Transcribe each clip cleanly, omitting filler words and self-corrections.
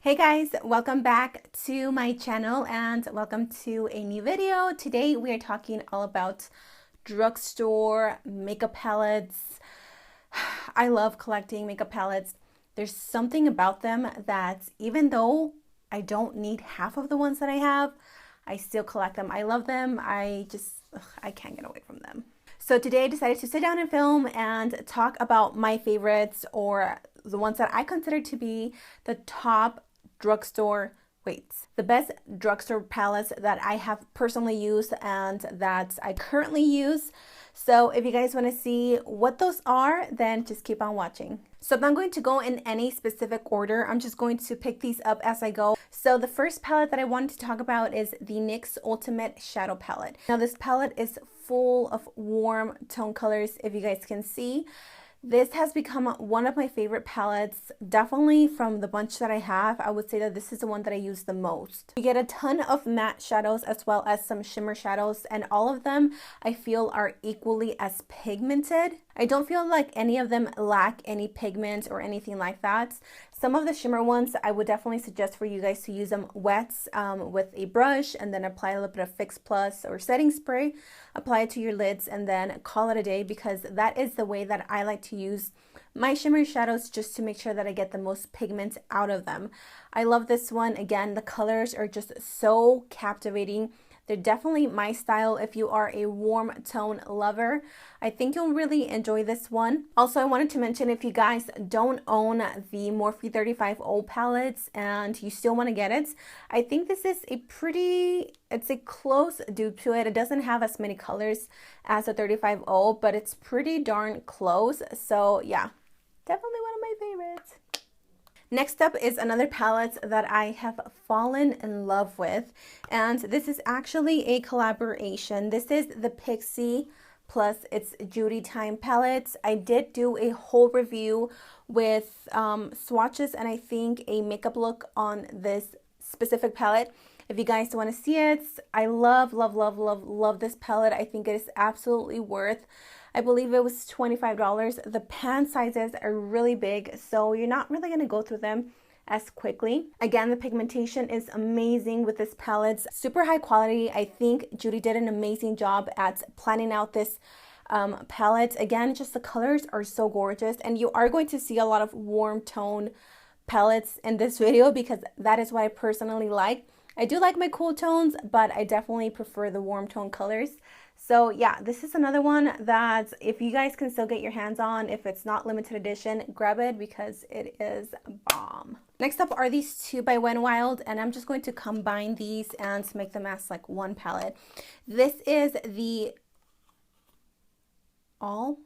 Hey guys, welcome back to my channel and welcome to a new video. Today we are talking all about drugstore makeup palettes. I love collecting makeup palettes. There's something about them that even though I don't need half of the ones that I have, I still collect them. I love them. I can't get away from them. So today I decided to sit down and film and talk about my favorites, or the ones that I consider to be the top the best drugstore palettes that I have personally used and that I currently use. So if you guys want to see what those are, then just keep on watching. So I'm not going to go in any specific order. I'm just going to pick these up as I go. So the first palette that I wanted to talk about is the NYX Ultimate Shadow Palette. Now this palette is full of warm tone colors, if you guys can see. This has become one of my favorite palettes, definitely from the bunch that I have. I would say that this is the one that I use the most. You get a ton of matte shadows as well as some shimmer shadows, and all of them I feel are equally as pigmented. I don't feel like any of them lack any pigment or anything like that. Some of the shimmer ones I would definitely suggest for you guys to use them wet with a brush, and then apply a little bit of Fix Plus or setting spray, apply it to your lids, and then call it a day, because that is the way that I like to use my shimmer shadows, just to make sure that I get the most pigment out of them. I love this one. Again, the colors are just so captivating. They're definitely my style. If you are a warm tone lover, I think you'll really enjoy this one. Also, I wanted to mention, if you guys don't own the Morphe 35O palettes and you still want to get it, I think this is it's a close dupe to it. It doesn't have as many colors as the 35O, but it's pretty darn close. So yeah, definitely one of my favorites. Next up is another palette that I have fallen in love with, and this is actually a collaboration. This is the Pixie plus It's Judy Time palette. I did do a whole review with swatches and I think a makeup look on this specific palette. If you guys want to see it, I love this palette. I think it is absolutely worth, I believe it was $25. The pan sizes are really big, so you're not really going to go through them as quickly. Again, the pigmentation is amazing with this palette. Super high quality. I think Judy did an amazing job at planning out this palette. Again, just the colors are so gorgeous, and you are going to see a lot of warm tone palettes in this video, because that is what I personally like. I do like my cool tones, but I definitely prefer the warm tone colors. So yeah, this is another one that if you guys can still get your hands on, if it's not limited edition, grab it, because it is bomb. Next up are these two by Wet n Wild, and I'm just going to combine these and make them as like one palette. This is the All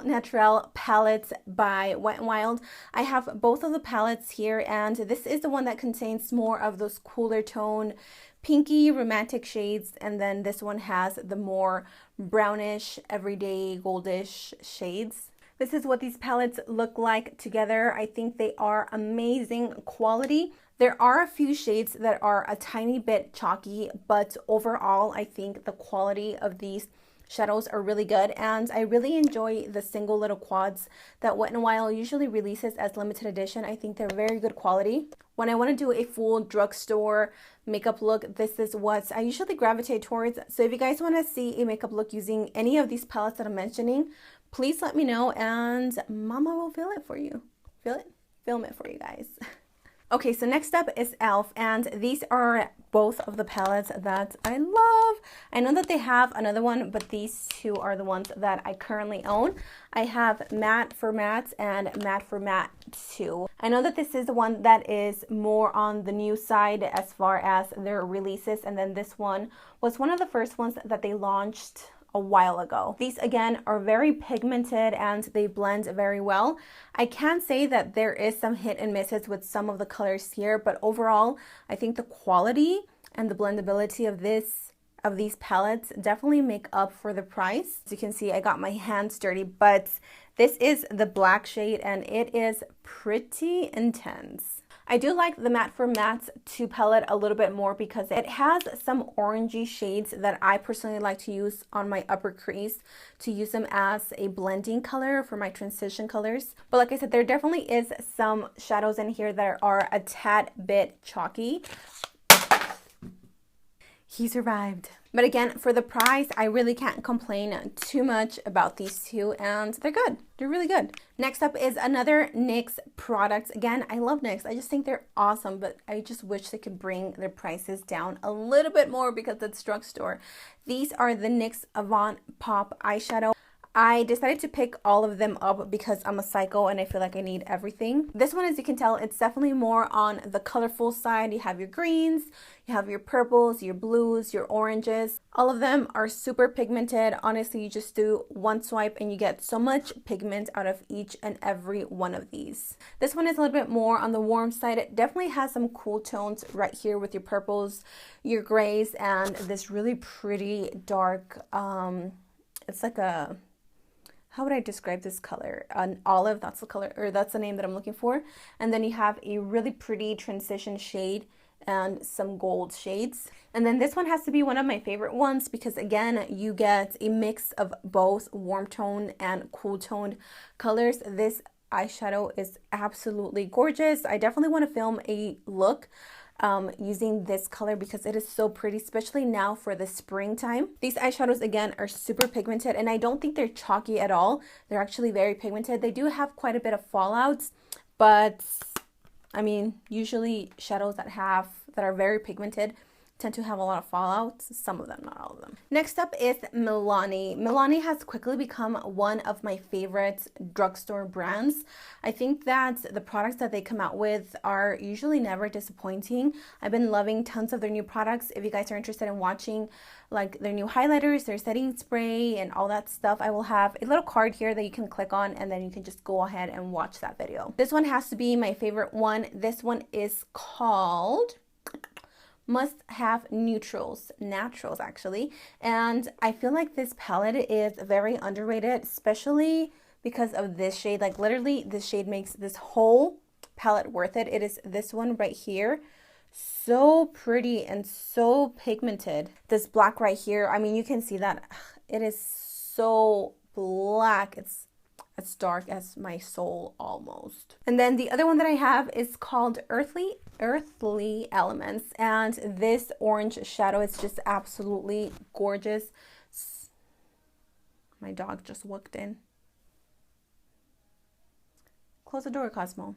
Natural palette by Wet n Wild. I have both of the palettes here, and this is the one that contains more of those cooler tone pinky romantic shades, and then this one has the more brownish everyday goldish shades. This is what these palettes look like together. I think they are amazing quality. There are a few shades that are a tiny bit chalky, but overall I think the quality of these shadows are really good, and I really enjoy the single little quads that Wet n Wild usually releases as limited edition. I think they're very good quality. When I want to do a full drugstore makeup look, this is what I usually gravitate towards. So if you guys want to see a makeup look using any of these palettes that I'm mentioning, please let me know, and Mama will film it for you. Film it for you guys. Okay, so next up is e.l.f. and these are both of the palettes that I love. I know that they have another one, but these two are the ones that I currently own. I have Matte for Matte and Matte for Matte 2. I know that this is the one that is more on the new side as far as their releases, and then this one was one of the first ones that they launched a while ago. These again are very pigmented and they blend very well. I can say that there is some hit and misses with some of the colors here, but overall I think the quality and the blendability of these palettes definitely make up for the price. As you can see, I got my hands dirty, but this is the black shade and it is pretty intense. I do like the Matte for Matte 2 palette a little bit more because it has some orangey shades that I personally like to use on my upper crease to use them as a blending color for my transition colors. But like I said, there definitely is some shadows in here that are a tad bit chalky. He survived. But again, for the price, I really can't complain too much about these two, and they're good. They're really good. Next up is another NYX product. Again, I love NYX. I just think they're awesome, but I just wish they could bring their prices down a little bit more because it's drugstore. These are the NYX Avant Pop eyeshadow. I decided to pick all of them up because I'm a psycho and I feel like I need everything. This one, as you can tell, it's definitely more on the colorful side. You have your greens, you have your purples, your blues, your oranges. All of them are super pigmented. Honestly, you just do one swipe and you get so much pigment out of each and every one of these. This one is a little bit more on the warm side. It definitely has some cool tones right here with your purples, your grays, and this really pretty dark, it's like a, how would I describe this color? An olive, that's the color, or that's the name that I'm looking for. And then you have a really pretty transition shade and some gold shades. And then this one has to be one of my favorite ones because again, you get a mix of both warm tone and cool toned colors. This eyeshadow is absolutely gorgeous. I definitely want to film a look using this color because it is so pretty, especially now for the springtime. These eyeshadows again are super pigmented and I don't think they're chalky at all. They're actually very pigmented. They do have quite a bit of fallouts, but I mean, usually shadows that are very pigmented tend to have a lot of fallouts, some of them, not all of them. Next up is Milani. Milani has quickly become one of my favorite drugstore brands. I think that the products that they come out with are usually never disappointing. I've been loving tons of their new products. If you guys are interested in watching like their new highlighters, their setting spray, and all that stuff, I will have a little card here that you can click on and then you can just go ahead and watch that video. This one has to be my favorite one. This one is called Must Have Naturals actually, and I feel like this palette is very underrated, especially because of this shade. Like literally this shade makes this whole palette worth it. It is this one right here. So pretty and so pigmented. This black right here, I mean, you can see that it is so black. It's as dark as my soul almost. And then the other one that I have is called Earthly Elements, and this orange shadow is just absolutely gorgeous. My dog just walked in. Close the door, Cosmo.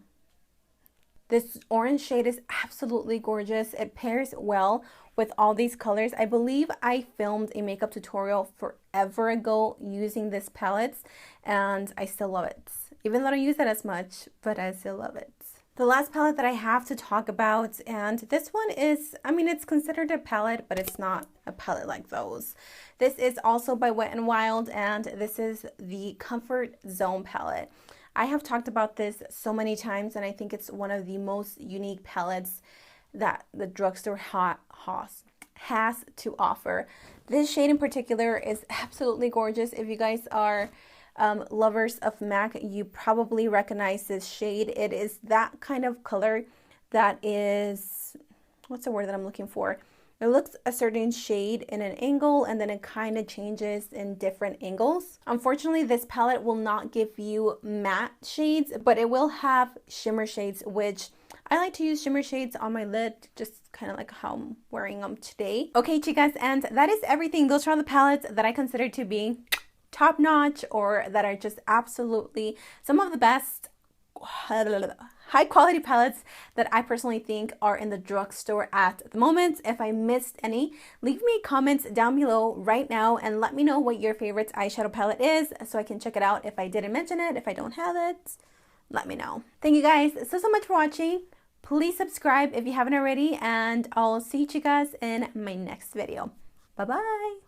This orange shade is absolutely gorgeous. It pairs well with all these colors. I believe I filmed a makeup tutorial forever ago using this palette, and I still love it. Even though I don't use it as much, but I still love it. The last palette that I have to talk about, and this one is, I mean, it's considered a palette, but it's not a palette like those. This is also by Wet n Wild, and this is the Comfort Zone palette. I have talked about this so many times, and I think it's one of the most unique palettes that the drugstore has to offer. This shade in particular is absolutely gorgeous. If you guys are lovers of MAC, you probably recognize this shade. It is that kind of color that is, what's the word that I'm looking for? It looks a certain shade in an angle and then it kind of changes in different angles. Unfortunately, this palette will not give you matte shades, but it will have shimmer shades, which I like to use shimmer shades on my lid, just kind of like how I'm wearing them today. Okay, chicas, and that is everything. Those are the palettes that I consider to be top notch, or that are just absolutely some of the best high quality palettes that I personally think are in the drugstore at the moment. If I missed any, leave me comments down below right now and let me know what your favorite eyeshadow palette is so I can check it out. If I didn't mention it, if I don't have it, let me know. Thank you guys so much for watching. Please subscribe if you haven't already, and I'll see you guys in my next video. Bye bye.